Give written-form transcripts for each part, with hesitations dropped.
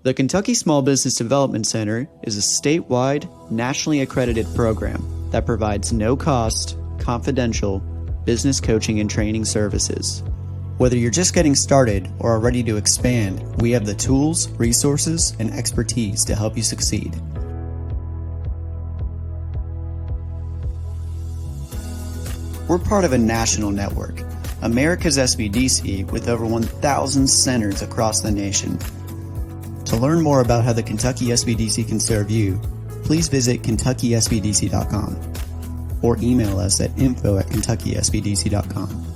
The Kentucky Small Business Development Center is a statewide, nationally accredited program that provides no-cost, confidential business coaching and training services. Whether you're just getting started or are ready to expand, we have the tools, resources, and expertise to help you succeed. We're part of a national network, America's SBDC, with over 1,000 centers across the nation. To learn more about how the Kentucky SBDC can serve you, please visit KentuckySBDC.com or email us at info@KentuckySBDC.com.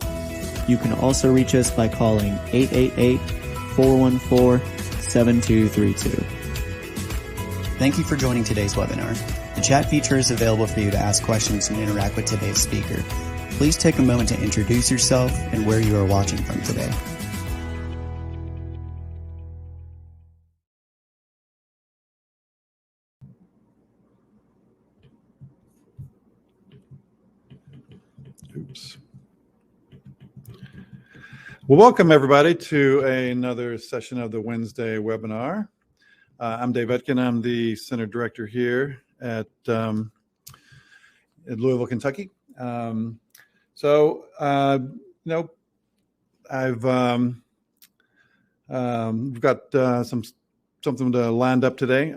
You can also reach us by calling 888-414-7232. Thank you for joining today's webinar. The chat feature is available for you to ask questions and interact with today's speaker. Please take a moment to introduce yourself and where you are watching from today. Oops. Well, welcome everybody to another session of the Wednesday webinar. I'm Dave Etkin. I'm the Center Director here at Louisville, Kentucky. I've got something lined up today.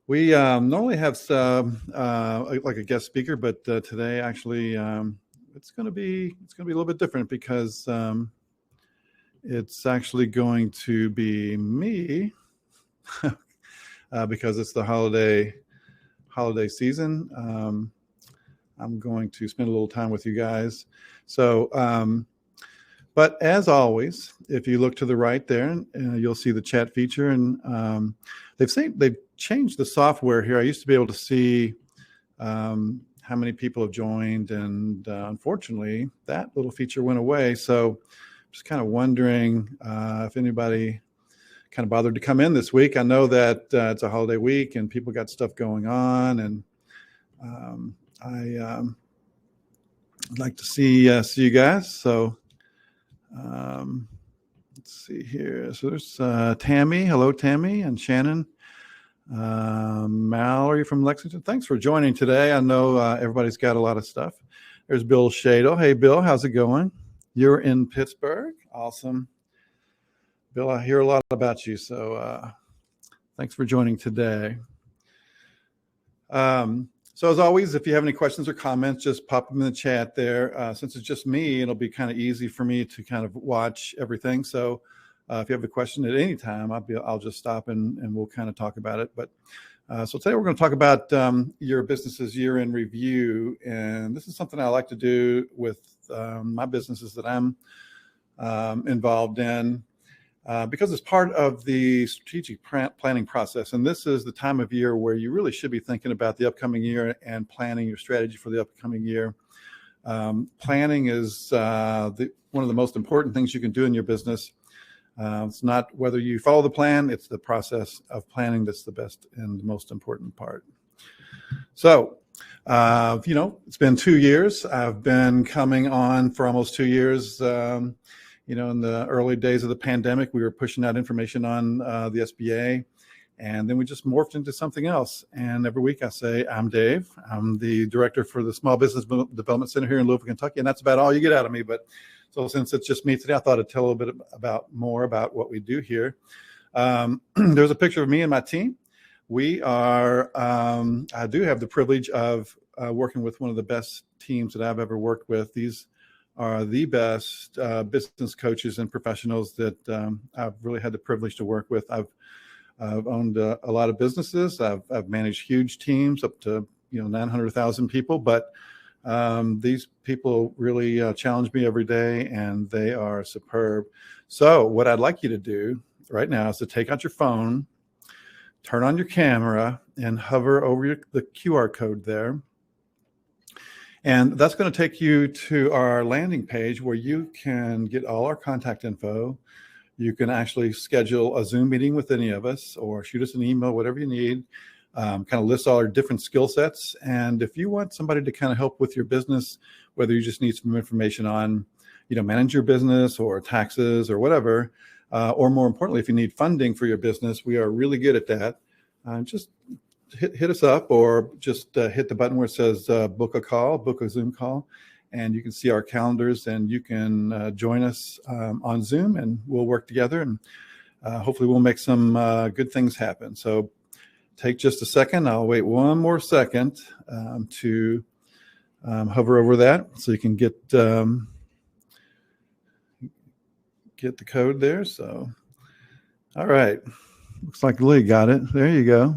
We normally have like a guest speaker, but today actually it's going to be a little bit different because it's actually going to be me because it's the holiday season. I'm going to spend a little time with you guys. But as always, if you look to the right there, you'll see the chat feature, and they've changed the software here. I used to be able to see how many people have joined, and unfortunately, that little feature went away. So, just kind of wondering if anybody kind of bothered to come in this week. I know that it's a holiday week, and people got stuff going on, and I'd like to see you guys. So. Let's see here. So there's Tammy. Hello, Tammy, and Shannon. Mallory from Lexington. Thanks for joining today. I know everybody's got a lot of stuff. There's Bill Shadle. Hey, Bill, how's it going? You're in Pittsburgh. Awesome. Bill, I hear a lot about you, so thanks for joining today. So as always, if you have any questions or comments, just pop them in the chat there. Since it's just me, it'll be kind of easy for me to kind of watch everything. So if you have a question at any time, I'll just stop and we'll kind of talk about it. But so today we're going to talk about your business's year-end review. And this is something I like to do with my businesses that I'm involved in. Because it's part of the strategic planning process. And this is the time of year where you really should be thinking about the upcoming year and planning your strategy for the upcoming year. Planning is one of the most important things you can do in your business. It's not whether you follow the plan, it's the process of planning that's the best and the most important part. So, it's been 2 years. I've been coming on for almost 2 years. In the early days of the pandemic, we were pushing out information on the SBA, and then we just morphed into something else. And every week I say, I'm Dave. I'm the director for the Small Business Development Center here in Louisville, Kentucky, and that's about all you get out of me. But so since it's just me today, I thought I'd tell a little bit more about what we do here. There's a picture of me and my team. We are, I do have the privilege of working with one of the best teams that I've ever worked with. These are the best business coaches and professionals that I've really had the privilege to work with. I've owned a lot of businesses. I've managed huge teams up to 900,000 people, but these people really challenge me every day, and they are superb. So what I'd like you to do right now is to take out your phone, turn on your camera, and hover over the QR code there. And that's going to take you to our landing page where you can get all our contact info. You can actually schedule a Zoom meeting with any of us or shoot us an email, whatever you need. Kind of lists all our different skill sets. And if you want somebody to kind of help with your business, whether you just need some information on, manage your business or taxes or whatever, or more importantly, if you need funding for your business, we are really good at that. Just hit us up, or just hit the button where it says book a call, book a Zoom call, and you can see our calendars, and you can join us on Zoom, and we'll work together, and hopefully we'll make some good things happen. So take just a second. I'll wait one more second to hover over that so you can get the code there. So, all right. Looks like Lily got it. There you go.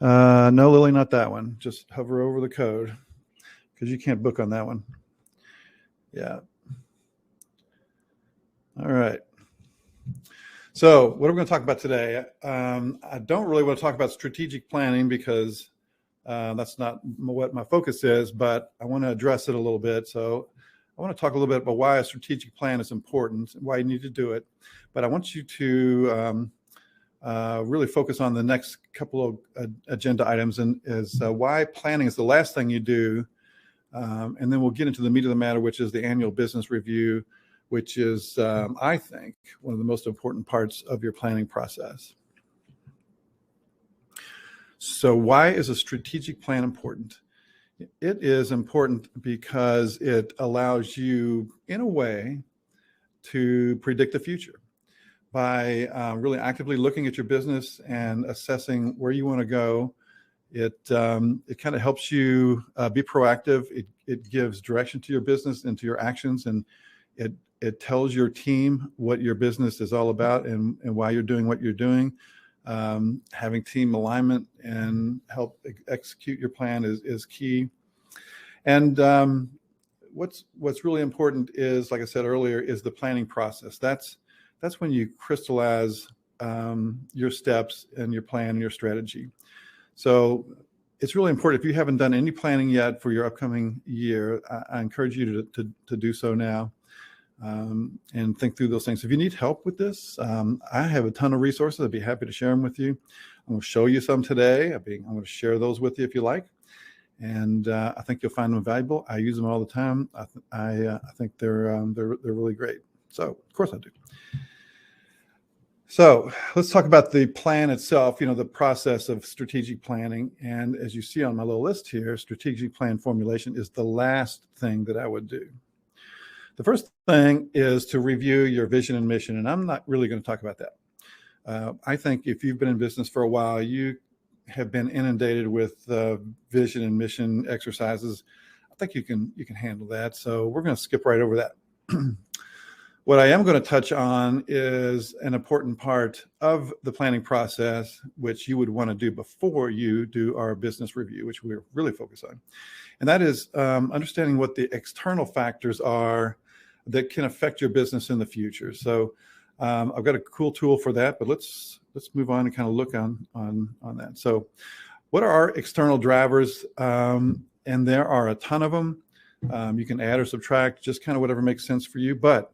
No, Lily, not that one. Just hover over the code because you can't book on that one. Yeah. All right. So what are we going to talk about today? I don't really want to talk about strategic planning because that's not what my focus is, but I want to address it a little bit. So I want to talk a little bit about why a strategic plan is important and why you need to do it. But I want you to really focus on the next couple of agenda items, and is why planning is the last thing you do. And then we'll get into the meat of the matter, which is the annual business review, which is, I think, one of the most important parts of your planning process. So why is a strategic plan important? It is important because it allows you, in a way, to predict the future by really actively looking at your business and assessing where you want to go. It kind of helps you be proactive. It gives direction to your business and to your actions, and it tells your team what your business is all about and why you're doing what you're doing. Having team alignment and help execute your plan is key. And what's really important is, like I said earlier, is the planning process. That's when you crystallize your steps and your plan and your strategy. So it's really important. If you haven't done any planning yet for your upcoming year, I encourage you to do so now. And think through those things. If you need help with this, I have a ton of resources. I'd be happy to share them with you. I'm going to show you some today. I'm going to share those with you if you like. And I think you'll find them valuable. I use them all the time. I think they're really great. So of course I do. So let's talk about the plan itself, the process of strategic planning. And as you see on my little list here, strategic plan formulation is the last thing that I would do. The first thing is to review your vision and mission, and I'm not really going to talk about that. I think if you've been in business for a while, you have been inundated with vision and mission exercises. I think you can handle that. So we're going to skip right over that. What I am going to touch on is an important part of the planning process, which you would want to do before you do our business review, which we're really focused on. And that is understanding what the external factors are that can affect your business in the future. So I've got a cool tool for that, but let's move on and kind of look on that. So what are our external drivers? And there are a ton of them. You can add or subtract, just kind of whatever makes sense for you. But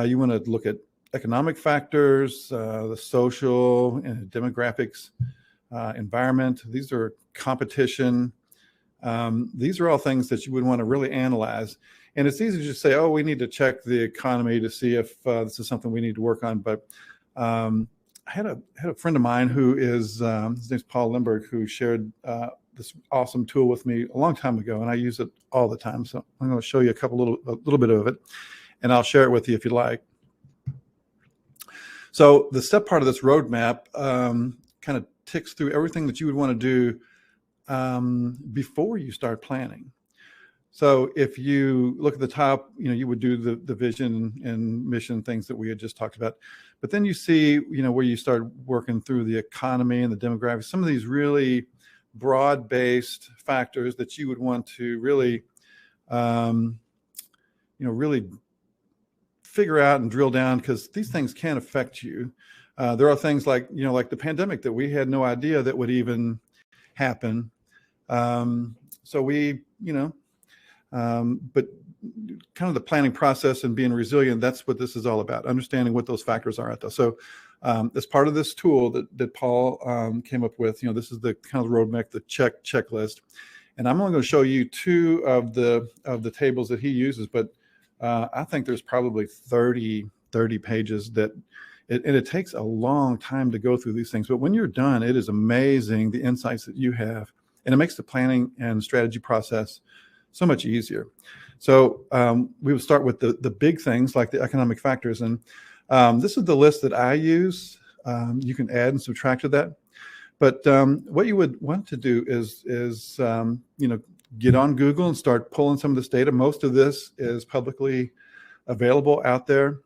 you want to look at economic factors, the social and demographics, environment. These are competition. These are all things that you would want to really analyze. And it's easy to just say, oh, we need to check the economy to see if this is something we need to work on. But I had a friend of mine who is, his name's Paul Limberg, who shared this awesome tool with me a long time ago, and I use it all the time. So I'm going to show you a little bit of it, and I'll share it with you if you like. So the step part of this roadmap kind of ticks through everything that you would want to do before you start planning. So if you look at the top, you would do the vision and mission things that we had just talked about. But then you see, where you start working through the economy and the demographics, some of these really broad-based factors that you would want to really, really figure out and drill down, because these things can affect you. There are things like the pandemic that we had no idea that would even happen. So we, but kind of the planning process and being resilient, that's what this is all about, understanding what those factors are at. So as part of this tool that Paul came up with, this is the kind of roadmap, the checklist. And I'm only going to show you two of the tables that he uses, but I think there's probably 30 30 pages and it takes a long time to go through these things. But when you're done, it is amazing the insights that you have. And it makes the planning and strategy process so much easier. So we would start with the big things like the economic factors. And this is the list that I use. You can add and subtract to that. But what you would want to do is get on Google and start pulling some of this data. Most of this is publicly available out there.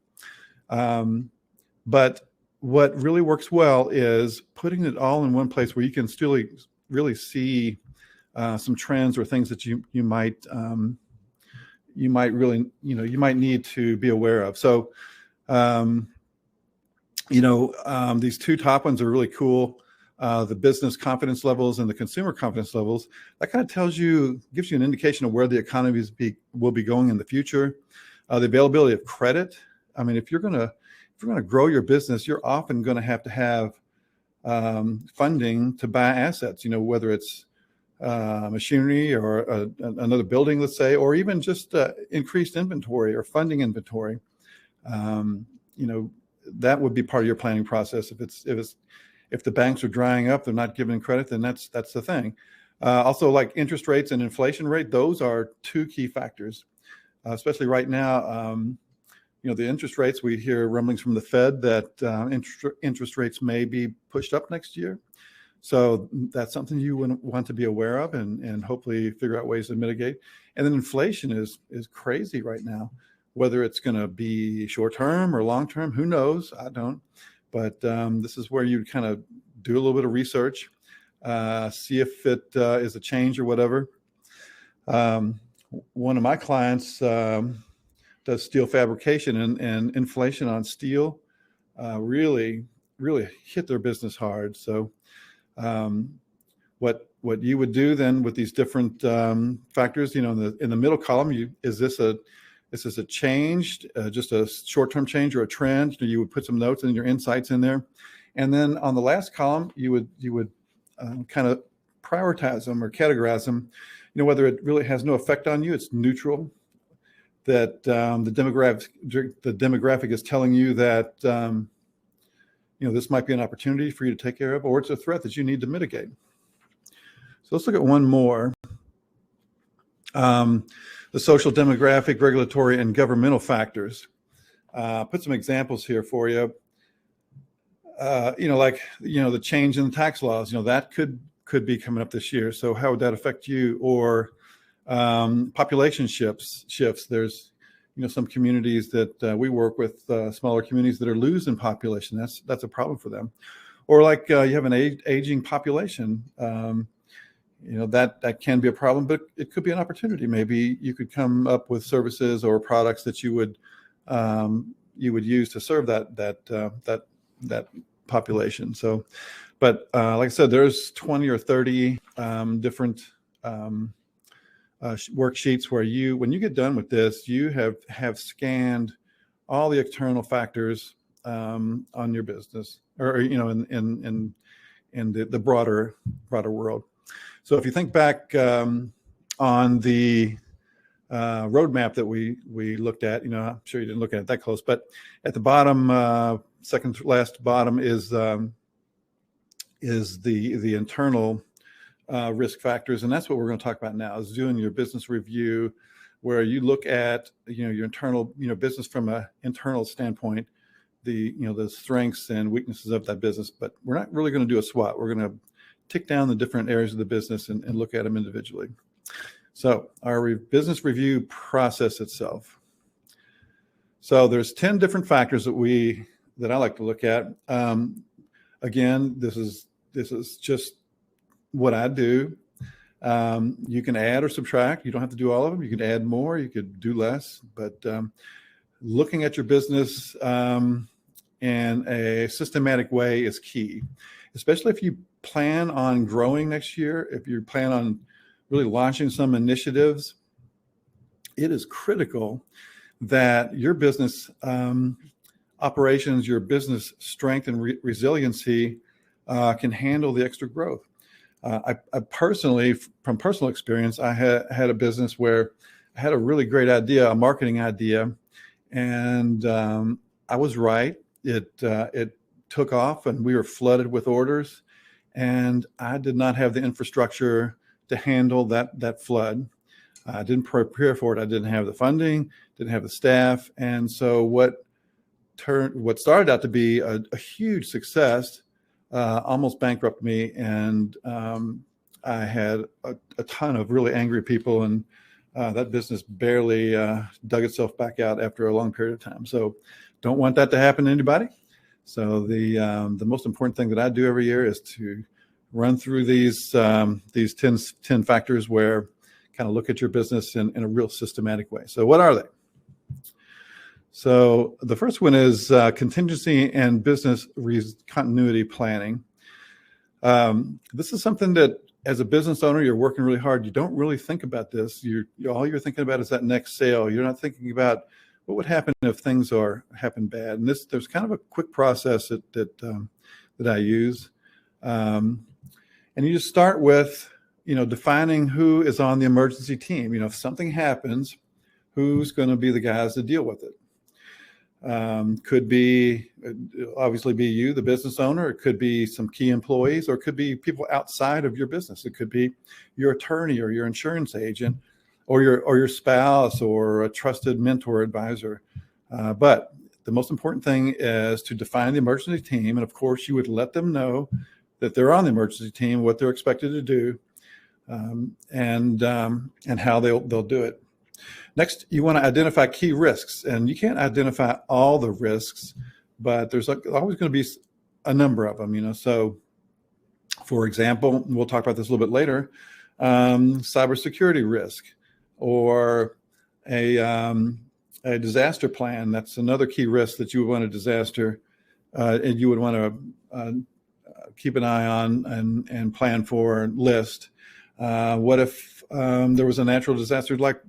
But what really works well is putting it all in one place where you can still really see some trends or things that you might really, you might need to be aware of. So, these two top ones are really cool. The business confidence levels and the consumer confidence levels. That kind of gives you an indication of where the economy will be going in the future. The availability of credit. I mean, if you're going to grow your business, you're often going to have funding to buy assets. Whether it's machinery or another building, let's say, or even just increased inventory or funding inventory. That would be part of your planning process. If the banks are drying up, they're not giving credit, then that's the thing. Also, like interest rates and inflation rate, those are two key factors, especially right now. The interest rates, we hear rumblings from the Fed that interest rates may be pushed up next year. So that's something you want to be aware of and hopefully figure out ways to mitigate. And then inflation is crazy right now. Whether it's going to be short term or long term, who knows? I don't. But this is where you kind of do a little bit of research, see if it is a change or whatever. One of my clients does steel fabrication, and inflation on steel really hit their business hard. So what you would do then with these different factors, in the middle column, is this a change, just a short-term change or a trend? You would put some notes and your insights in there. And then on the last column, you would kind of prioritize them or categorize them, whether it really has no effect on you, it's neutral, that the demographic is telling you that, this might be an opportunity for you to take care of, or it's a threat that you need to mitigate. So let's look at one more. The social, demographic, regulatory, and governmental factors. Put some examples here for you. The change in the tax laws. That could be coming up this year. So how would that affect you? Or population shifts. There's some communities that we work with, smaller communities that are losing population. That's a problem for them. Or like you have an aging population. That can be a problem, but it could be an opportunity. Maybe you could come up with services or products that you would use to serve that population. So, but like I said, there's 20 or 30 different worksheets where when you get done with this, you have scanned all the external factors on your business, or in the broader world. So if you think back on the roadmap that we looked at, I'm sure you didn't look at it that close, but at the bottom, second to last bottom is the internal risk factors, and that's what we're going to talk about now. Is doing your business review, where you look at your internal business from an internal standpoint, the strengths and weaknesses of that business. But we're not really going to do a SWOT. We're going to tick down the different areas of the business and look at them individually. So our business review process itself. So there's 10 different factors that I like to look at. Again, this is just what I do. You can add or subtract. You don't have to do all of them. You can add more. You could do less. But looking at your business in a systematic way is key, especially if you plan on growing next year. If you plan on really launching some initiatives, it is critical that your business operations, your business strength and resiliency can handle the extra growth. I personally, from personal experience, I had a business where I had a really great idea, a marketing idea, and I was right. It took off, and we were flooded with orders, and I did not have the infrastructure to handle that flood. I didn't prepare for it. I didn't have the funding, didn't have the staff, and so what started out to be a huge success almost bankrupted me, and I had a ton of really angry people, and that business barely dug itself back out after a long period of time. So don't want that to happen to anybody. So the most important thing that I do every year is to run through these 10 factors where kind of look at your business in a real systematic way. So what are they? So the first one is contingency and business continuity planning. This is something that as a business owner, you're working really hard. You don't really think about this. All you're thinking about is that next sale. You're not thinking about what would happen if things happen bad. And there's kind of a quick process that I use. And you just start with, defining who is on the emergency team. If something happens, who's going to be the guys to deal with it? Could be obviously be you, the business owner. It could be some key employees, or it could be people outside of your business. It could be your attorney or your insurance agent, or your spouse, or a trusted mentor advisor. But the most important thing is to define the emergency team, and of course, you would let them know that they're on the emergency team, what they're expected to do, and how they'll do it. Next, you want to identify key risks, and you can't identify all the risks, but there's always going to be a number of them. So, for example, we'll talk about this a little bit later. Cybersecurity risk, or a disaster plan. That's another key risk that you would want a disaster, and you would want to keep an eye on and plan for and list. What if there was a natural disaster like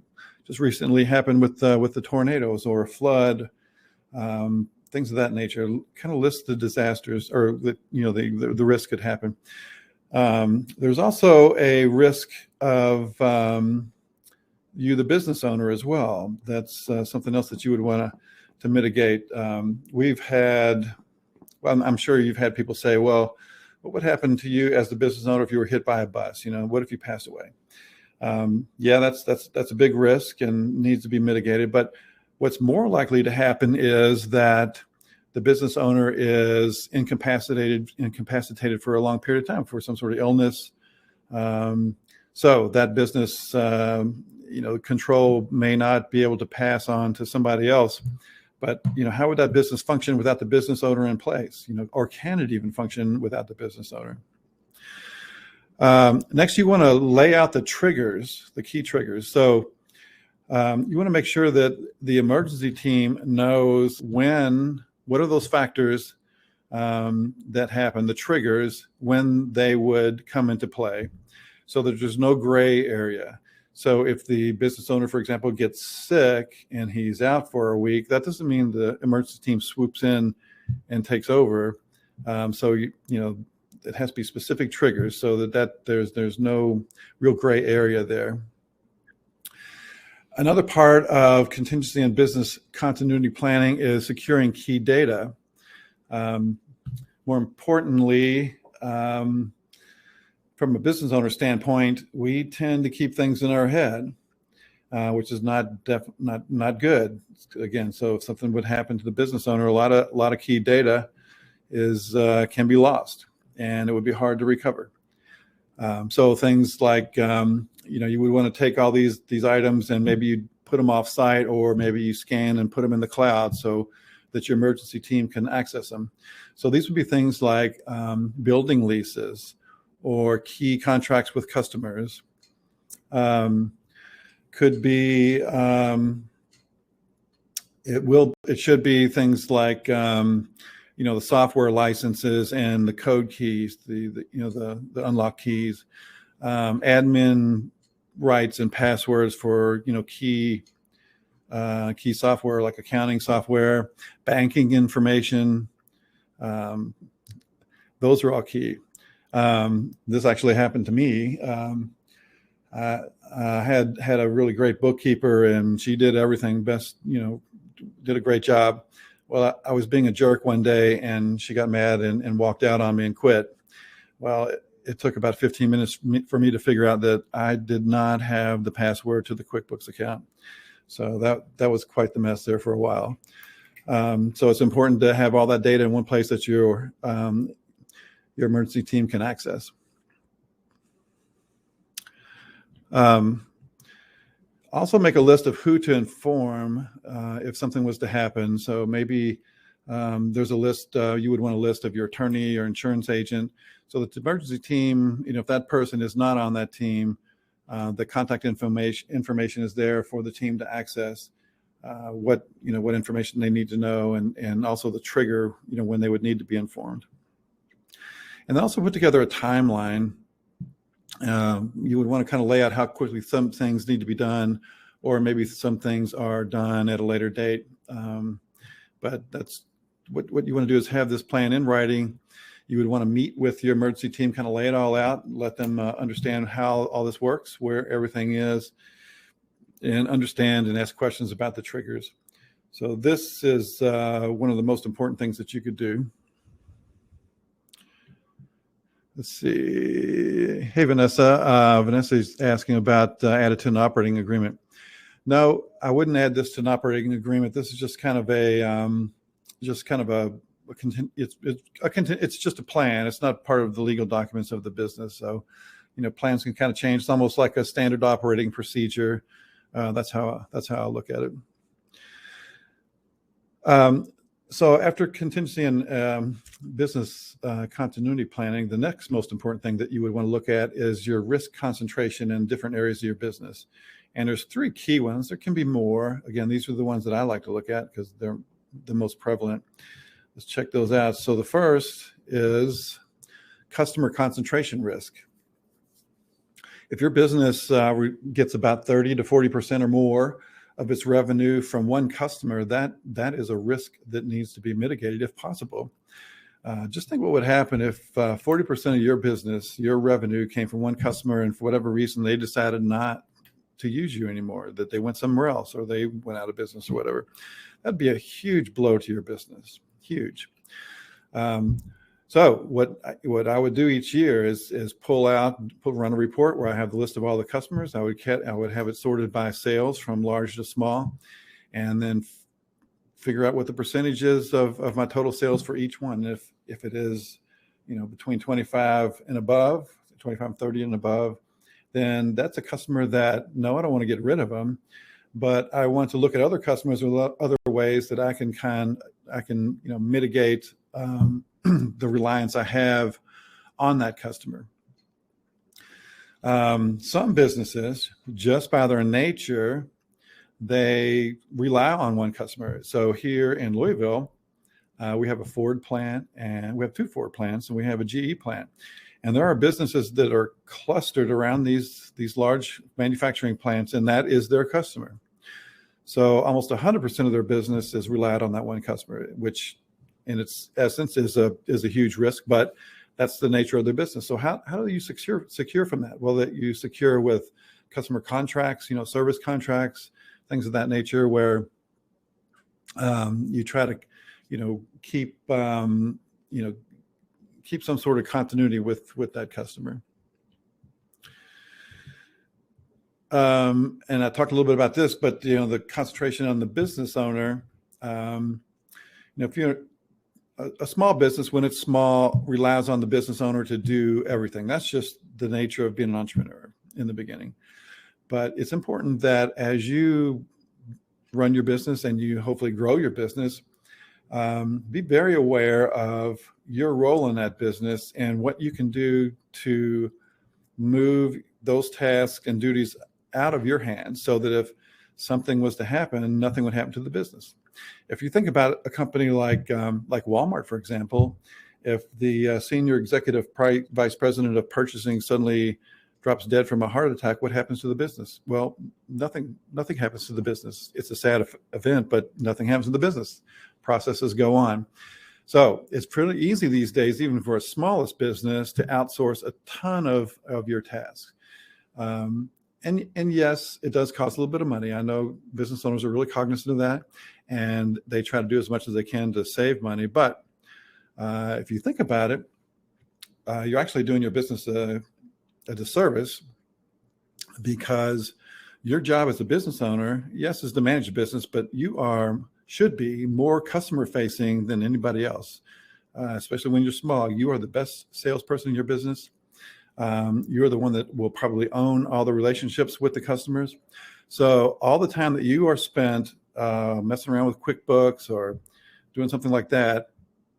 just recently happened with the tornadoes or a flood, things of that nature? Kind of list the disasters, or the risk could happen. There's also a risk of you, the business owner, as well. That's something else that you would want to mitigate. I'm sure you've had people say, well, what would happen to you as the business owner if you were hit by a bus? What if you passed away? Yeah, that's a big risk and needs to be mitigated. But what's more likely to happen is that the business owner is incapacitated for a long period of time for some sort of illness. So that business, control may not be able to pass on to somebody else. But, how would that business function without the business owner in place? Or can it even function without the business owner? Next, you want to lay out the triggers, the key triggers. So you want to make sure that the emergency team knows what are those factors that happen, the triggers, when they would come into play, so that there's no gray area. So if the business owner, for example, gets sick and he's out for a week, that doesn't mean the emergency team swoops in and takes over. So it has to be specific triggers, so that there's no real gray area there. Another part of contingency and business continuity planning is securing key data. More importantly, from a business owner standpoint, we tend to keep things in our head, which is not good. Again, so if something would happen to the business owner, a lot of key data can be lost, and it would be hard to recover. So things like you would want to take all these items and maybe you put them off site, or maybe you scan and put them in the cloud so that your emergency team can access them. So these would be things like building leases or key contracts with customers. Could be it should be things like the software licenses and the code keys, the unlock keys, admin rights and passwords for key software like accounting software, banking information. Those are all key. This actually happened to me. I had a really great bookkeeper, and she did everything best, did a great job. well, I was being a jerk one day and she got mad and walked out on me and quit. Well, it took about 15 minutes for me to figure out that I did not have the password to the QuickBooks account. So that was quite the mess there for a while. So it's important to have all that data in one place that your emergency team can access. Also make a list of who to inform if something was to happen. So maybe there's a list, you would want a list of your attorney or insurance agent, so that the emergency team, if that person is not on that team, the contact information is there for the team to access what information they need to know, and also the trigger, when they would need to be informed. And also put together a timeline. You would want to kind of lay out how quickly some things need to be done, or maybe some things are done at a later date. But that's what you want to do, is have this plan in writing. You would want to meet with your emergency team, kind of lay it all out, let them understand how all this works, where everything is, and understand and ask questions about the triggers. So this is one of the most important things that you could do. Let's see. Hey, Vanessa. Vanessa is asking about add it to an operating agreement. No, I wouldn't add this to an operating agreement. This is just kind of it's just a plan. It's not part of the legal documents of the business. So, plans can kind of change. It's almost like a standard operating procedure. That's how I look at it. So after contingency and business continuity planning, the next most important thing that you would want to look at is your risk concentration in different areas of your business. And there's 3 key ones. There can be more. Again, these are the ones that I like to look at because they're the most prevalent. Let's check those out. So the first is customer concentration risk. If your business gets about 30 to 40% or more of its revenue from one customer, that is a risk that needs to be mitigated if possible. Just think what would happen if 40% of your business, your revenue, came from one customer, and for whatever reason they decided not to use you anymore, that they went somewhere else, or they went out of business or whatever. That'd be a huge blow to your business, huge. So what I would do each year is run a report where I have the list of all the customers. I would have it sorted by sales from large to small, and then figure out what the percentage is of my total sales for each one. If it is, between 25 and above, 25 and 30 and above, then that's a customer that, no, I don't want to get rid of them, but I want to look at other customers or other ways that I can mitigate the reliance I have on that customer. Some businesses, just by their nature, they rely on one customer. So here in Louisville, we have a Ford plant, and we have 2 Ford plants, and we have a GE plant. And there are businesses that are clustered around these large manufacturing plants, and that is their customer. So almost 100% of their business is relied on that one customer, which in its essence is a huge risk, but that's the nature of their business. So how do you secure from that? Well, that you secure with customer contracts, service contracts, things of that nature, where you try to, keep some sort of continuity with that customer. And I talked a little bit about this, but the concentration on the business owner. If you're a small business, when it's small, relies on the business owner to do everything. That's just the nature of being an entrepreneur in the beginning. But it's important that as you run your business and you hopefully grow your business, be very aware of your role in that business and what you can do to move those tasks and duties out of your hands, so that if something was to happen, nothing would happen to the business. If you think about a company like Walmart, for example, if the senior executive vice president of purchasing suddenly drops dead from a heart attack, what happens to the business? Well, nothing happens to the business. It's a sad event, but nothing happens to the business. Processes go on. So it's pretty easy these days, even for a smallest business, to outsource a ton of your tasks. and yes, it does cost a little bit of money. I know business owners are really cognizant of that, and they try to do as much as they can to save money. But if you think about it, you're actually doing your business a disservice, because your job as a business owner, yes, is to manage the business, but you should be more customer facing than anybody else, especially when you're small. You are the best salesperson in your business. You're the one that will probably own all the relationships with the customers. So all the time that you are spent messing around with QuickBooks or doing something like that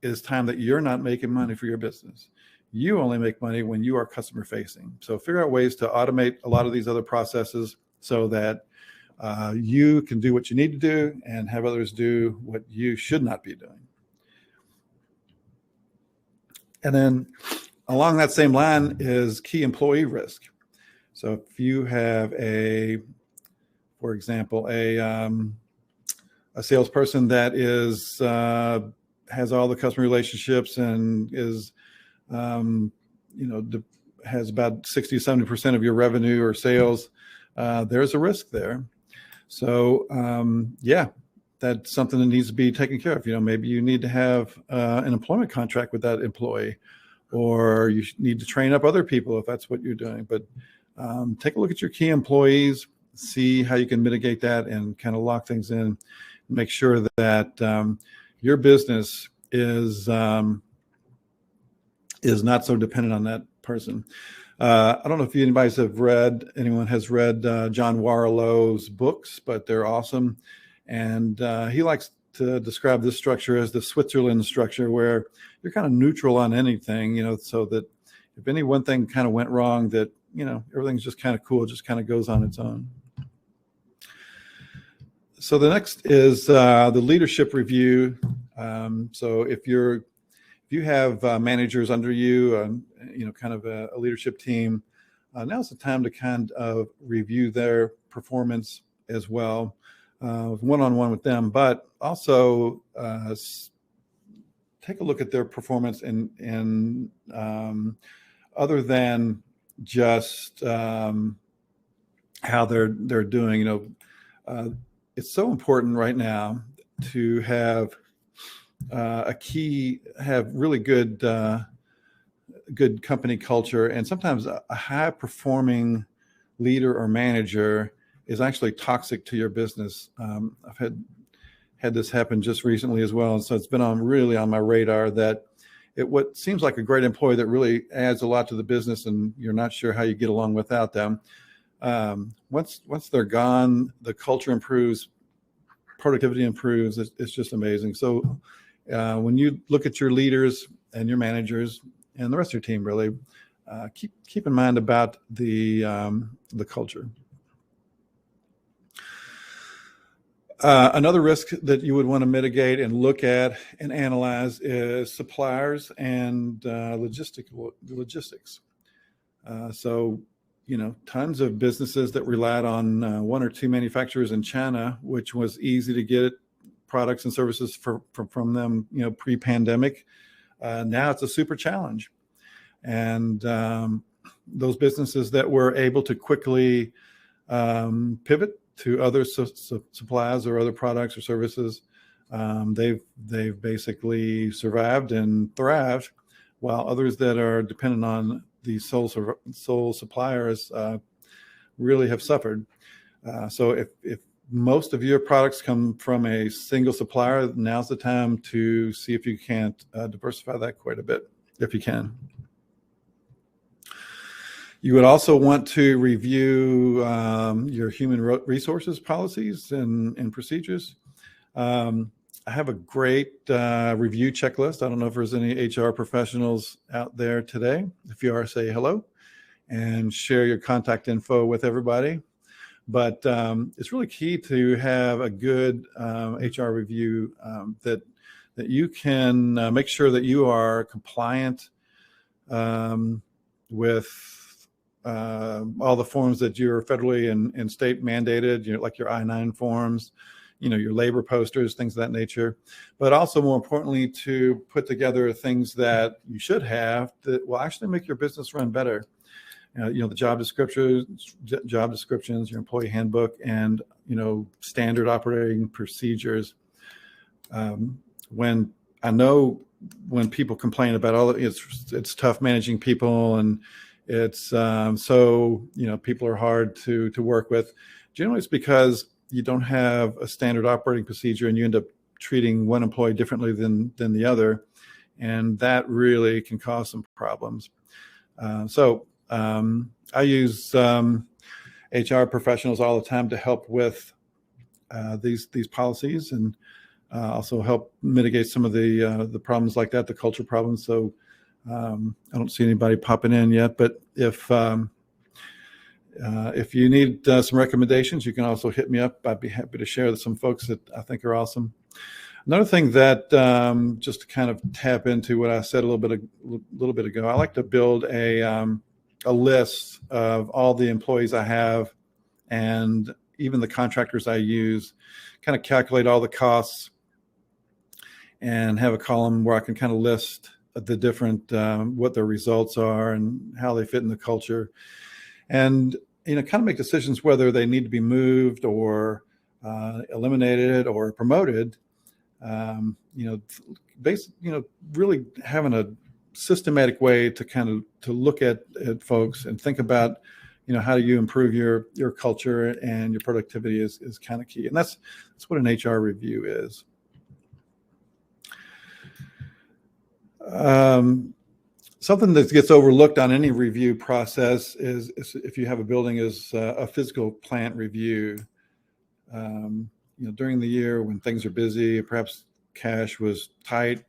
is time that you're not making money for your business. You only make money when you are customer facing. So figure out ways to automate a lot of these other processes so that you can do what you need to do and have others do what you should not be doing. And then along that same line is key employee risk. So if you have for example, a salesperson that has all the customer relationships and is, has about 60-70% of your revenue or sales, there's a risk there. So that's something that needs to be taken care of. Maybe you need to have an employment contract with that employee, or you need to train up other people if that's what you're doing. But take a look at your key employees, see how you can mitigate that and kind of lock things in, make sure that your business is not so dependent on that person. I don't know if anyone has read John Warrillow's books, but they're awesome. And he likes to describe this structure as the Switzerland structure, where you're kind of neutral on anything, so that if any one thing kind of went wrong, that, everything's just kind of cool, just kind of goes on its own. So the next is the leadership review. So if you have managers under you, kind of a leadership team, now's the time to kind of review their performance as well, one-on-one with them, but also take a look at their performance in other than just how they're doing. It's so important right now to have really good company culture. And sometimes a high performing leader or manager is actually toxic to your business. I've had this happen just recently as well. And so it's been really on my radar that what seems like a great employee that really adds a lot to the business, and you're not sure how you get along without them. Once they're gone, the culture improves, productivity improves. It's just amazing. So when you look at your leaders and your managers and the rest of your team, really keep in mind about the culture. Another risk that you would want to mitigate and look at and analyze is suppliers and logistics. So, tons of businesses that relied on one or two manufacturers in China, which was easy to get products and services from them, pre-pandemic. Now it's a super challenge. And those businesses that were able to quickly pivot to other supplies or other products or services, they've basically survived and thrived, while others that are dependent on the sole suppliers really have suffered. So if most of your products come from a single supplier, now's the time to see if you can't diversify that quite a bit, if you can. You would also want to review your human resources policies and procedures. I have a great review checklist. I don't know if there's any HR professionals out there today. If you are, say hello and share your contact info with everybody. But it's really key to have a good HR review that you can make sure that you are compliant with all the forms that you're federally and state mandated, like your I-9 forms, your labor posters, things of that nature. But also, more importantly, to put together things that you should have that will actually make your business run better. the job descriptions, your employee handbook, and standard operating procedures. When people complain about it's tough managing people, and it's people are hard to work with. Generally, it's because you don't have a standard operating procedure, and you end up treating one employee differently than the other, and that really can cause some problems. I use HR professionals all the time to help with these policies, and also help mitigate some of the problems like that, the culture problems. So I don't see anybody popping in yet, but if you need some recommendations, you can also hit me up. I'd be happy to share with some folks that I think are awesome. Another thing that just to kind of tap into what I said a little bit ago, I like to build a list of all the employees I have and even the contractors I use, kind of calculate all the costs and have a column where I can kind of list the different, what their results are and how they fit in the culture, and, kind of make decisions whether they need to be moved or eliminated or promoted. Really having a systematic way to look at folks and think about, how do you improve your culture and your productivity is kind of key. And that's what an HR review is. Something that gets overlooked on any review process is if you have a building, is a physical plant review. During the year when things are busy, perhaps cash was tight,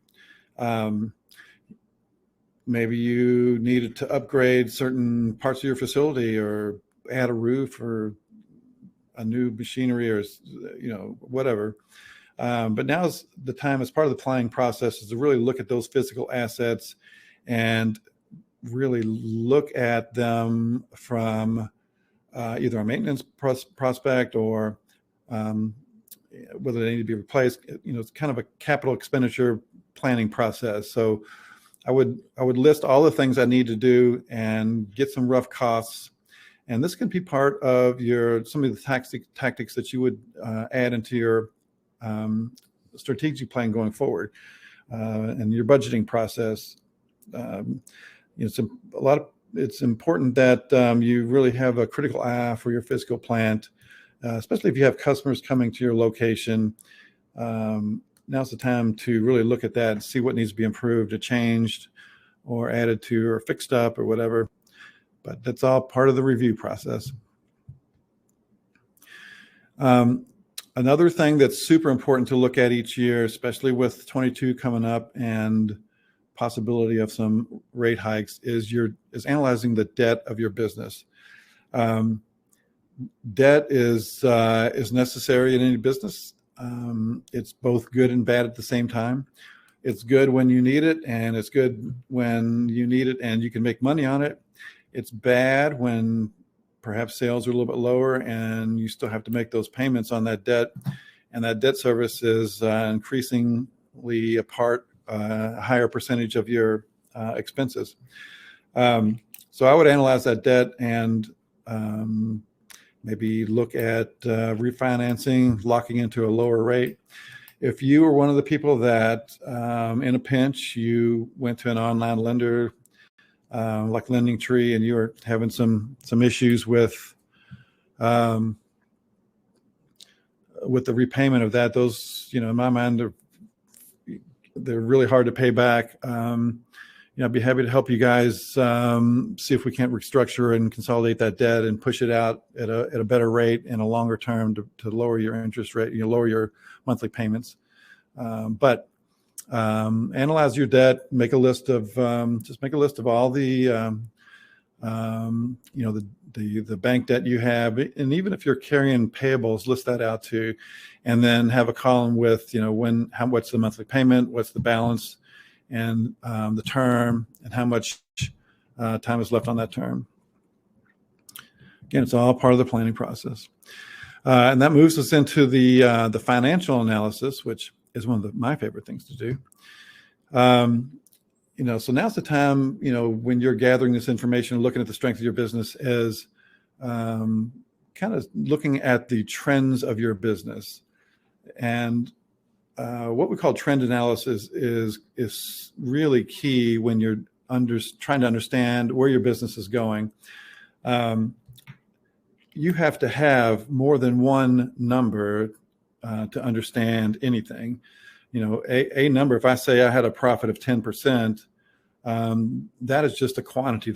maybe you needed to upgrade certain parts of your facility or add a roof or a new machinery or, whatever. But now's the time, as part of the planning process, is to really look at those physical assets and really look at them from either a maintenance prospect or whether they need to be replaced. It's kind of a capital expenditure planning process. So I would list all the things I need to do and get some rough costs. And this can be part of some of the tactics that you would add into your strategic plan going forward, and your budgeting process. It's important that you really have a critical eye for your physical plant, especially if you have customers coming to your location. Now's the time to really look at that and see what needs to be improved or changed or added to or fixed up or whatever. But that's all part of the review process. Another thing that's super important to look at each year, especially with 22 coming up and possibility of some rate hikes, is analyzing the debt of your business. Debt is necessary in any business. It's both good and bad at the same time. It's good when you need it, and it's good when you need it and you can make money on it. It's bad when perhaps sales are a little bit lower and you still have to make those payments on that debt, and that debt service is increasingly a higher percentage of your expenses. So I would analyze that debt and maybe look at refinancing, locking into a lower rate. If you were one of the people that in a pinch, you went to an online lender like LendingTree, and you were having some issues with the repayment of that, those, in my mind, they're really hard to pay back. I'd be happy to help you guys see if we can't restructure and consolidate that debt and push it out at a better rate in a longer term to lower your interest rate, lower your monthly payments. But analyze your debt, make a list of all the the bank debt you have, and even if you're carrying payables, list that out too, and then have a column with what's the monthly payment, what's the balance, and the term, and how much time is left on that term. Again, it's all part of the planning process, and that moves us into the financial analysis, which is one of my favorite things to do. So now's the time, when you're gathering this information, looking at the strength of your business, as kind of looking at the trends of your business. And what we call trend analysis is really key when you're trying to understand where your business is going. You have to have more than one number to understand anything. A number, if I say I had a profit of 10%, that is just a quantity.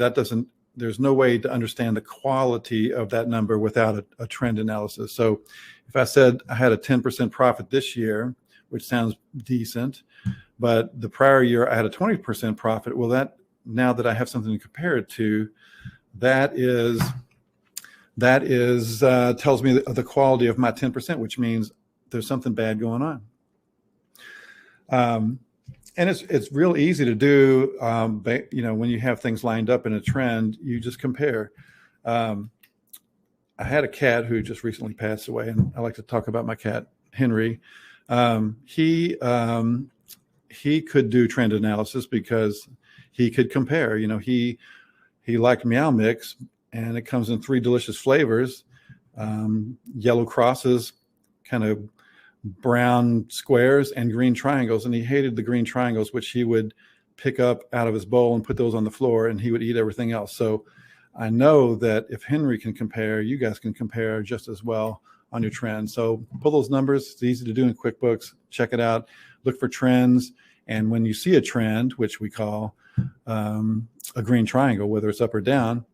There's no way to understand the quality of that number without a trend analysis. So if I said I had a 10% profit this year, which sounds decent, but the prior year I had a 20% profit, well, now that I have something to compare it to, that tells me the quality of my 10%, which means there's something bad going on. And it's real easy to do, when you have things lined up in a trend, you just compare. I had a cat who just recently passed away, and I like to talk about my cat, Henry. He could do trend analysis because he could compare. He liked Meow Mix, and it comes in 3 delicious flavors, yellow crosses, kind of brown squares, and green triangles. And he hated the green triangles, which he would pick up out of his bowl and put those on the floor, and he would eat everything else. So I know that if Henry can compare, you guys can compare just as well on your trends. So pull those numbers. It's easy to do in QuickBooks. Check it out. Look for trends. And when you see a trend, which we call a green triangle, whether it's up or down,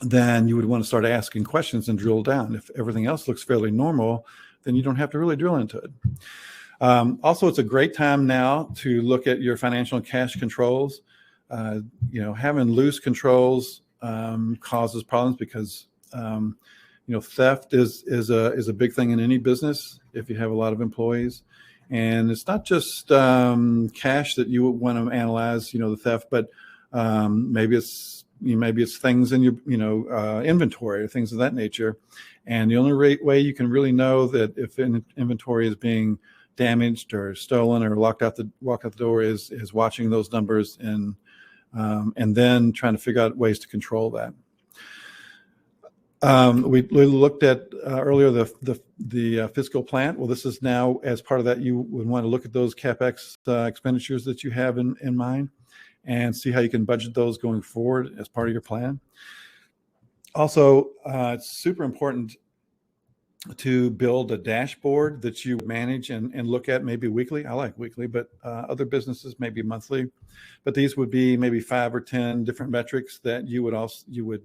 then you would want to start asking questions and drill down. If everything else looks fairly normal, then you don't have to really drill into it. Also, it's a great time now to look at your financial and cash controls. Having loose controls causes problems because theft is a big thing in any business if you have a lot of employees. And it's not just cash that you want to analyze, the theft, but maybe it's things in your inventory or things of that nature. And the only way you can really know that if an inventory is being damaged or stolen or walked out the door is watching those numbers and then trying to figure out ways to control that. We looked at earlier the fiscal plan. Well, this is now, as part of that, you would want to look at those CapEx expenditures that you have in mind and see how you can budget those going forward as part of your plan. Also, it's super important to build a dashboard that you manage and look at maybe weekly. I like weekly, but other businesses maybe monthly. But these would be maybe 5 or 10 different metrics that you would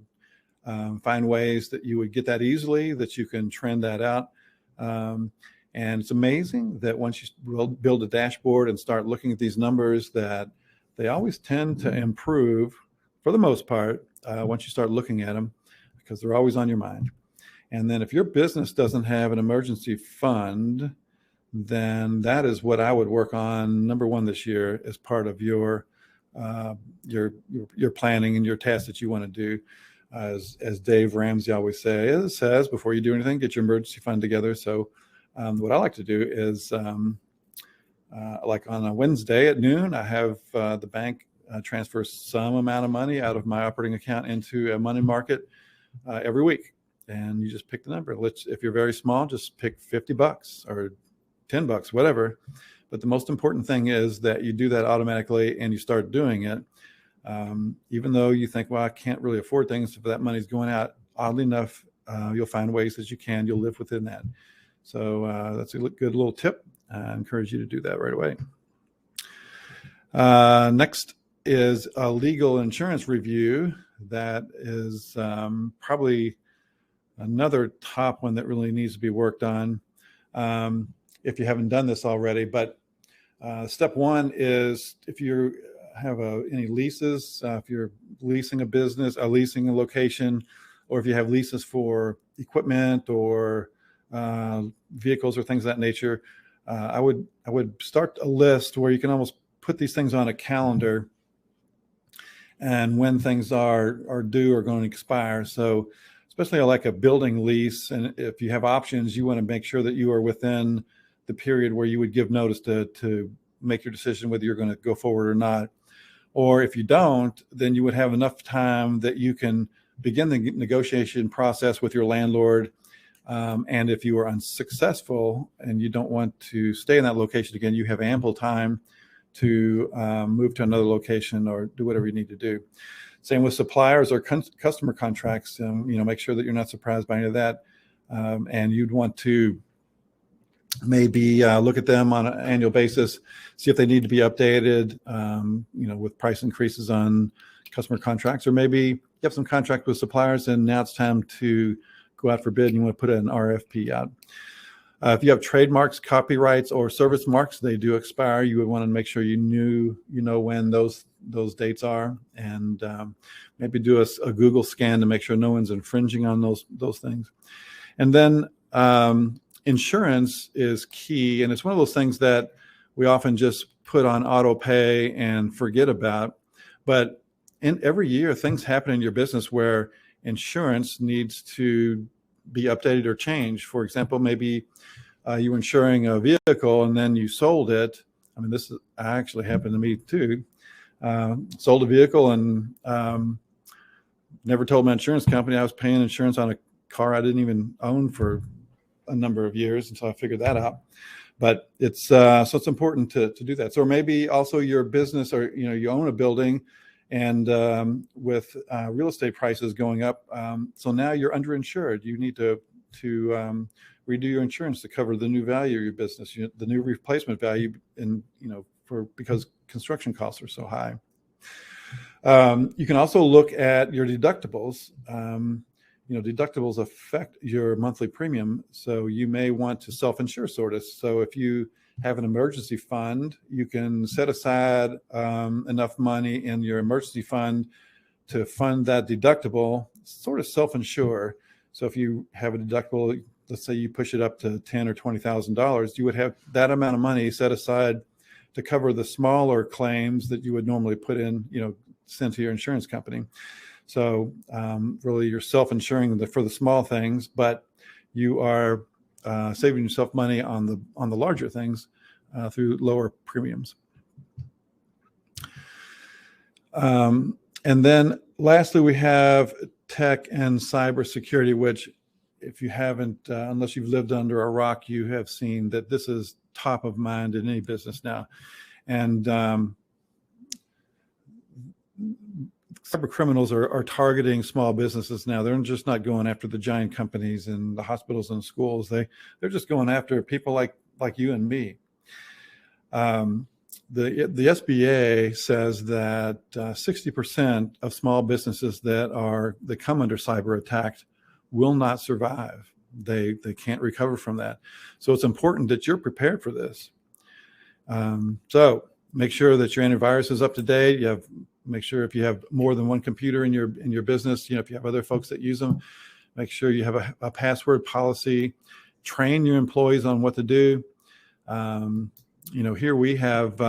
find ways that you would get that easily, that you can trend that out. And it's amazing that once you build a dashboard and start looking at these numbers, that they always tend to improve for the most part once you start looking at them, because they're always on your mind. And then if your business doesn't have an emergency fund, then that is what I would work on number one this year as part of your planning and your tasks that you want to do. As Dave Ramsey always says, before you do anything, get your emergency fund together. So what I like to do is like on a Wednesday at noon, I have the bank transfer some amount of money out of my operating account into a money market every week. And you just pick the number. If you're very small, just pick $50 or $10, whatever. But the most important thing is that you do that automatically and you start doing it. Even though you think, well, I can't really afford things if that money's going out, oddly enough, you'll find ways that you'll live within that. So that's a good little tip. I encourage you to do that right away. Next is a legal insurance review. That is probably another top one that really needs to be worked on if you haven't done this already. But step one is if you have any leases, if you're leasing a business, leasing a location, or if you have leases for equipment or vehicles or things of that nature, I would start a list where you can almost put these things on a calendar and when things are due or going to expire. So especially like a building lease, and if you have options, you want to make sure that you are within the period where you would give notice to make your decision whether you're going to go forward or not. Or if you don't, then you would have enough time that you can begin the negotiation process with your landlord. And if you are unsuccessful and you don't want to stay in that location again, you have ample time to move to another location or do whatever you need to do. Same with suppliers or customer contracts. Make sure that you're not surprised by any of that. And you'd want to maybe look at them on an annual basis, see if they need to be updated, with price increases on customer contracts, or maybe you have some contract with suppliers and now it's time to go out for bid and you want to put an RFP out. If you have trademarks, copyrights, or service marks, they do expire. You would want to make sure you know when those dates are, and maybe do a Google scan to make sure no one's infringing on those things. And then insurance is key, and it's one of those things that we often just put on auto pay and forget about. But every year, things happen in your business where insurance needs to be updated or changed. For example, maybe you were insuring a vehicle and then you sold it. I mean, this actually happened to me too. Sold a vehicle and never told my insurance company I was paying insurance on a car I didn't even own for a number of years until I figured that out. But it's so it's important to do that. So maybe also your business, or you own a building, and with real estate prices going up, so now you're underinsured. You need to redo your insurance to cover the new value of your business, the new replacement value, and because construction costs are so high. You can also look at your deductibles. Deductibles affect your monthly premium, so you may want to self-insure sort of. So if you have an emergency fund, you can set aside enough money in your emergency fund to fund that deductible, sort of self-insure. So if you have a deductible, let's say you push it up to $10,000 or $20,000, you would have that amount of money set aside to cover the smaller claims that you would normally put in, send to your insurance company. So really you're self-insuring for the small things, but you are saving yourself money on the larger things through lower premiums. And then lastly, we have tech and cybersecurity, which if you haven't, unless you've lived under a rock, you have seen that this is top of mind in any business now. And cyber criminals are targeting small businesses now. They're just not going after the giant companies and the hospitals and schools. They're just going after people like you and me. The SBA says that 60% of small businesses that come under cyber attack will not survive. They can't recover from that. So it's important that you're prepared for this. So make sure that your antivirus is up to date. Make sure if you have more than one computer in your business, if you have other folks that use them, make sure you have a password policy. Train your employees on what to do. Here we have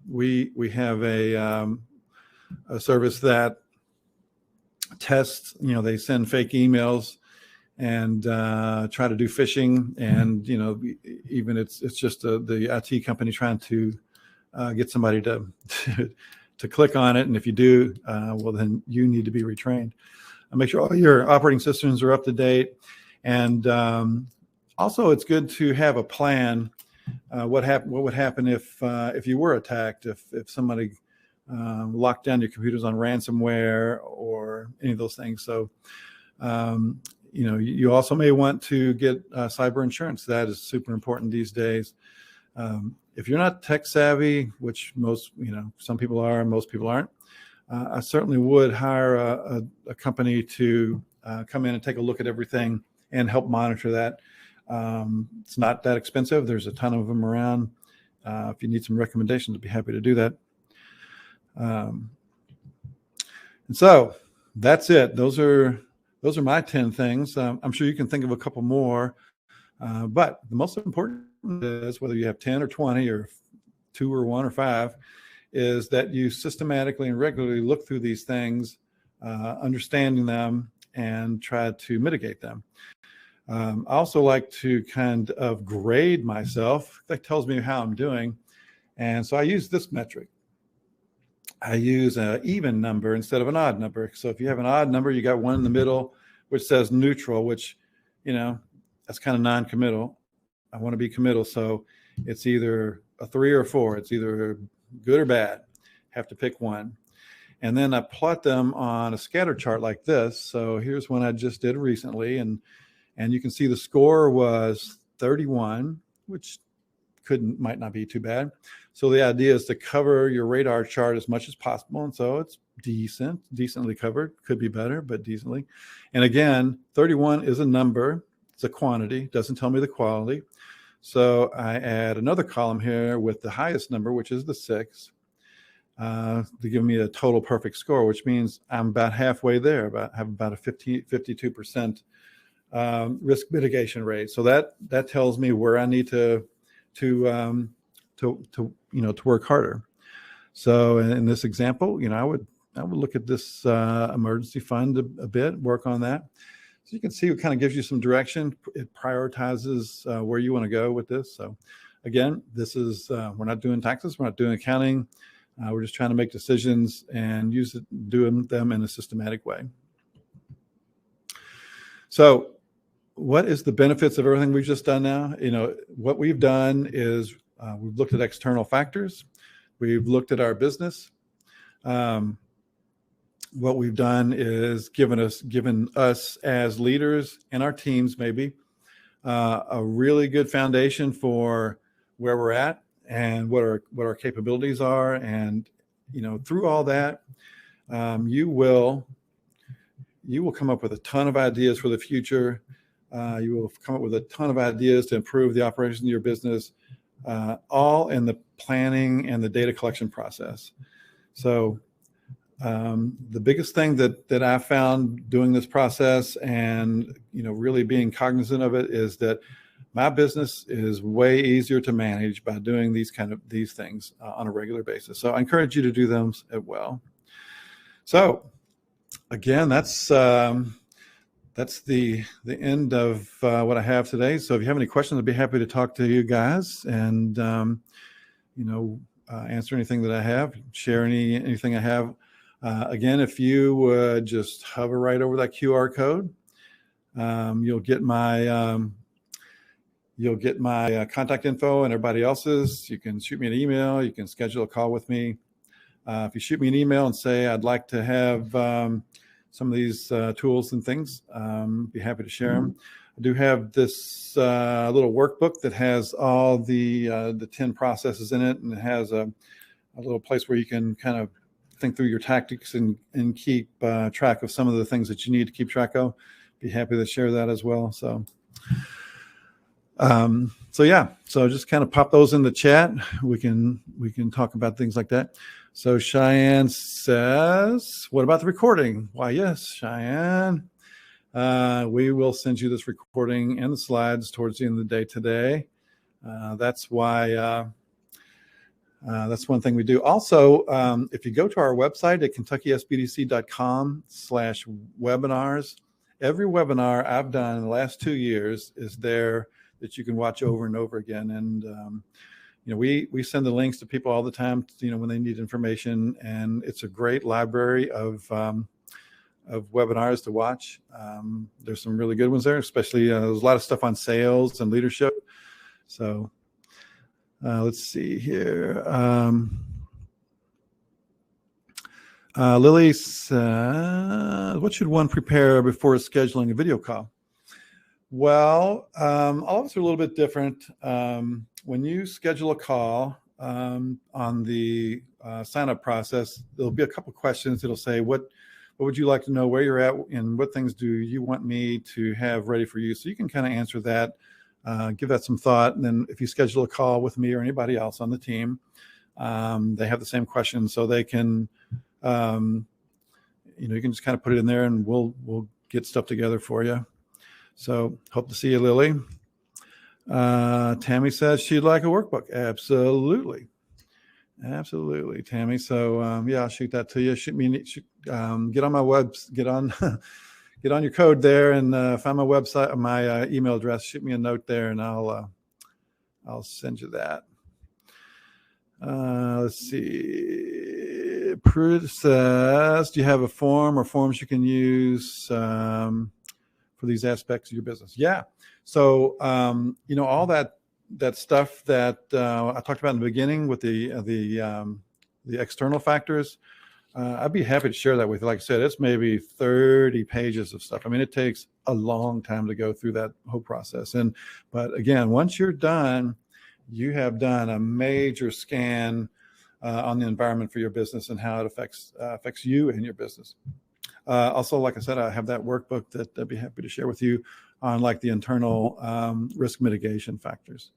we have a service that tests. They send fake emails and try to do phishing, and even it's just the IT company trying to get somebody to click on it. And if you do, well, then you need to be retrained. Make sure all your operating systems are up to date. And also, it's good to have a plan. What would happen if you were attacked? If somebody locked down your computers on ransomware or any of those things. So, you also may want to get cyber insurance. That is super important these days. If you're not tech savvy, which some people are and most people aren't, I certainly would hire a company to come in and take a look at everything and help monitor that. It's not that expensive. There's a ton of them around. If you need some recommendations, I'd be happy to do that. And so that's it. Those are my 10 things. I'm sure you can think of a couple more, but the most important is, whether you have 10 or 20 or 2 or 1 or 5, is that you systematically and regularly look through these things, understanding them, and try to mitigate them. I also like to kind of grade myself. That tells me how I'm doing. And so I use this metric. I use an even number instead of an odd number. So if you have an odd number, you got one in the middle, which says neutral, which, that's kind of non-committal. I want to be committal. So it's either a 3 or a 4. It's either good or bad. Have to pick one. And then I plot them on a scatter chart like this. So here's one I just did recently. And you can see the score was 31, which might not be too bad. So the idea is to cover your radar chart as much as possible. And so it's decently covered. Could be better, but decently. And again, 31 is a number. It's a quantity. Doesn't tell me the quality. So I add another column here with the highest number, which is the 6, to give me a total perfect score, which means I'm about halfway there. Have about a 52% risk mitigation rate. So that tells me where I need to work harder. So in this example, I would look at this emergency fund a bit, work on that. So you can see it kind of gives you some direction. It prioritizes where you want to go with this. So again, this is we're not doing taxes, we're not doing accounting. We're just trying to make decisions and doing them in a systematic way. So what is the benefits of everything we've just done now? What we've done is we've looked at external factors. We've looked at our business. What we've done is given us as leaders and our teams maybe a really good foundation for where we're at and what our capabilities are. And through all that, you will come up with a ton of ideas for the future. You will come up with a ton of ideas to improve the operations of your business, all in the planning and the data collection process. So the biggest thing that I found doing this process and really being cognizant of it is that my business is way easier to manage by doing these things on a regular basis. So I encourage you to do them as well. So again, that's the end of what I have today. So if you have any questions, I'd be happy to talk to you guys and answer anything that I have, share anything I have. Again, if you would just hover right over that QR code, you'll get my contact info and everybody else's. You can shoot me an email. You can schedule a call with me. If you shoot me an email and say, I'd like to have some of these tools and things, be happy to share them. I do have this little workbook that has all the 10 processes in it, and it has a little place where you can kind of think through your tactics and keep track of some of the things that you need to keep track of. Be happy to share that as well. So just kind of pop those in the chat. We can talk about things like that. So Cheyenne says, what about the recording? Why, yes, Cheyenne. We will send you this recording and the slides towards the end of the day today. That's why that's one thing we do. Also, if you go to our website at KentuckySBDC.com/webinars, every webinar I've done in the last 2 years is there that you can watch over and over again. And we send the links to people all the time, when they need information, and it's a great library of webinars to watch. There's some really good ones there, especially there's a lot of stuff on sales and leadership. So let's see here. Lily says, what should one prepare before scheduling a video call? Well, all of us are a little bit different. When you schedule a call on the sign-up process, there'll be a couple questions. It'll say, what would you like to know, where you're at, and what things do you want me to have ready for you? So you can kind of answer that, give that some thought. And then if you schedule a call with me or anybody else on the team, they have the same questions, so they can, you can just kind of put it in there and we'll get stuff together for you. So hope to see you, Lily. Tammy says she'd like a workbook. Absolutely, Tammy. So I'll shoot that to you. Get on my get on your code there and find my website, my email address. Shoot me a note there, and I'll send you that. Let's see. Pruitt says, do you have a form or forms you can use for these aspects of your business? Yeah. So, all that stuff that I talked about in the beginning with the external factors, I'd be happy to share that with you. Like I said, it's maybe 30 pages of stuff. I mean, it takes a long time to go through that whole process. But again, once you're done, you have done a major scan on the environment for your business and how it affects you and your business. Also, like I said, I have that workbook that I'd be happy to share with you on like the internal risk mitigation factors.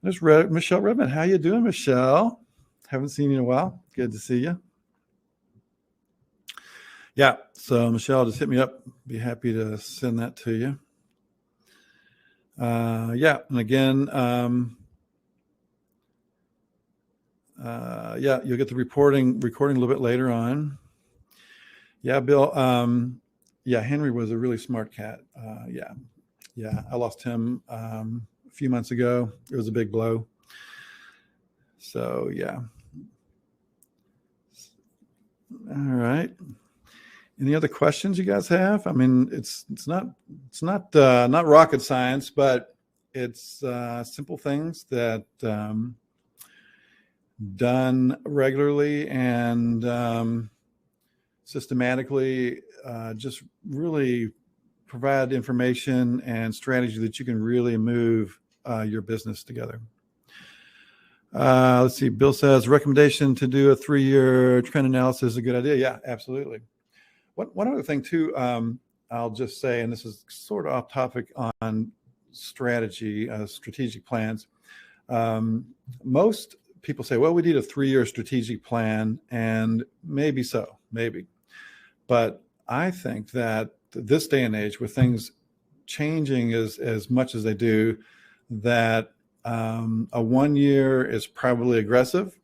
There's Michelle Redmond. How you doing, Michelle? Haven't seen you in a while. Good to see you. Yeah, so Michelle, just hit me up. Be happy to send that to you. Yeah, and again, you'll get the recording a little bit later on. Yeah, Bill. Henry was a really smart cat. I lost him a few months ago. It was a big blow. So yeah. All right. Any other questions you guys have? I mean, it's not rocket science, but it's simple things that done regularly and systematically just really provide information and strategy that you can really move your business together. Let's see. Bill says recommendation to do a 3-year trend analysis is a good idea. Yeah, absolutely. One other thing too, I'll just say, and this is sort of off topic on strategic plans. Most people say, well, we need a 3-year strategic plan, and maybe so, maybe. But I think that this day and age, with things changing as much as they do, that a 1 year is probably aggressive.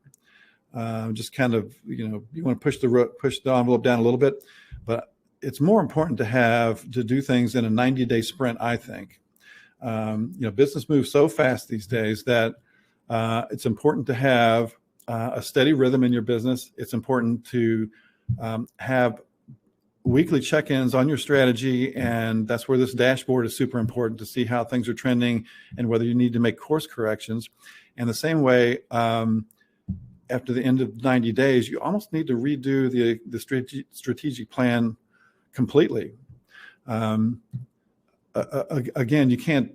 Just kind of, you want to push the envelope down a little bit, but it's more important to do things in a 90-day sprint, I think. Business moves so fast these days that it's important to have a steady rhythm in your business. It's important to have weekly check-ins on your strategy, and that's where this dashboard is super important to see how things are trending and whether you need to make course corrections. And the same way, after the end of 90 days, you almost need to redo the strategic plan completely. Again, you can't.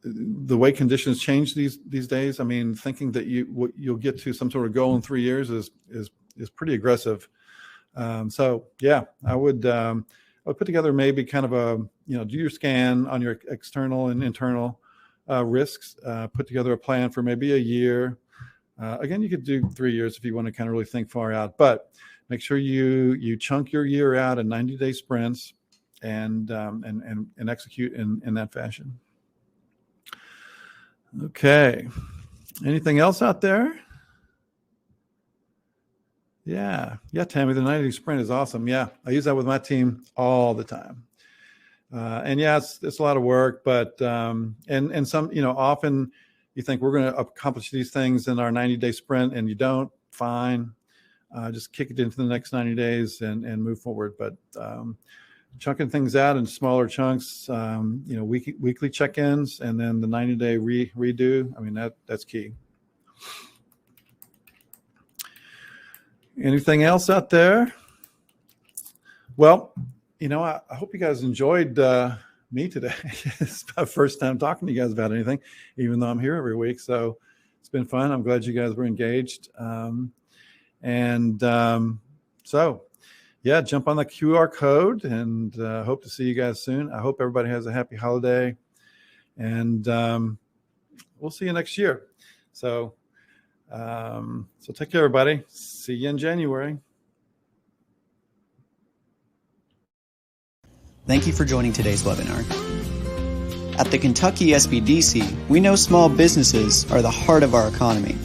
The way conditions change these days, I mean, thinking that you'll get to some sort of goal in 3 years is pretty aggressive. So yeah, I would put together maybe kind of do your scan on your external and internal risks. Put together a plan for maybe a year. Again, you could do 3 years if you want to kind of really think far out, but make sure you chunk your year out in 90-day sprints and execute in that fashion. Okay. Anything else out there? Yeah, Tammy, the 90-day sprint is awesome. Yeah, I use that with my team all the time. And yeah, it's a lot of work, but and some, often you think we're going to accomplish these things in our 90-day sprint, and you don't. Fine, just kick it into the next 90 days and move forward. But chunking things out in smaller chunks, weekly check-ins, and then the 90-day redo. I mean, that's key. Anything else out there? Well, I hope you guys enjoyed me today. It's my first time talking to you guys about anything, even though I'm here every week. So it's been fun. I'm glad you guys were engaged. So yeah, jump on the QR code, and hope to see you guys soon. I hope everybody has a happy holiday, and we'll see you next year. So take care, everybody. See you in January. Thank you for joining today's webinar. At the Kentucky SBDC, we know small businesses are the heart of our economy.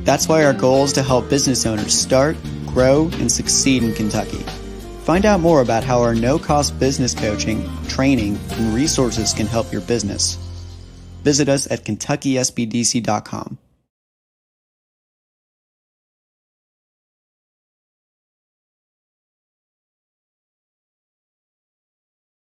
That's why our goal is to help business owners start, grow, and succeed in Kentucky. Find out more about how our no-cost business coaching, training, and resources can help your business. Visit us at KentuckySBDC.com.